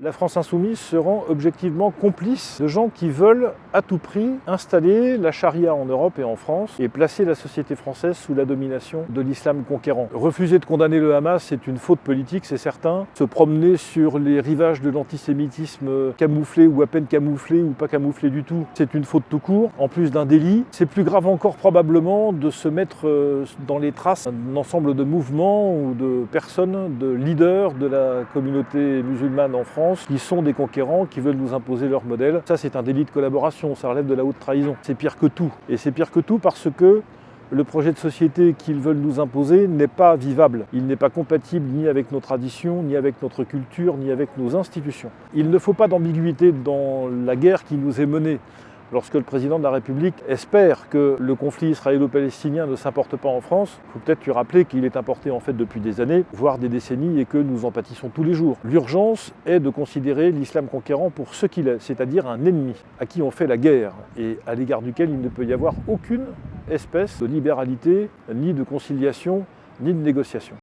La France insoumise se rend objectivement complice de gens qui veulent à tout prix installer la charia en Europe et en France et placer la société française sous la domination de l'islam conquérant. Refuser de condamner le Hamas, c'est une faute politique, c'est certain. Se promener sur les rivages de l'antisémitisme camouflé ou à peine camouflé ou pas camouflé du tout, c'est une faute tout court, en plus d'un délit. C'est plus grave encore probablement de se mettre dans les traces d'un ensemble de mouvements ou de personnes, de leaders de la communauté musulmane en France qui sont des conquérants, qui veulent nous imposer leur modèle. Ça, c'est un délit de collaboration, ça relève de la haute trahison. C'est pire que tout. Et c'est pire que tout parce que le projet de société qu'ils veulent nous imposer n'est pas vivable. Il n'est pas compatible ni avec nos traditions, ni avec notre culture, ni avec nos institutions. Il ne faut pas d'ambiguïté dans la guerre qui nous est menée. Lorsque le président de la République espère que le conflit israélo-palestinien ne s'importe pas en France, il faut peut-être lui rappeler qu'il est importé en fait depuis des années, voire des décennies, et que nous en pâtissons tous les jours. L'urgence est de considérer l'islam conquérant pour ce qu'il est, c'est-à-dire un ennemi à qui on fait la guerre et à l'égard duquel il ne peut y avoir aucune espèce de libéralité, ni de conciliation, ni de négociation.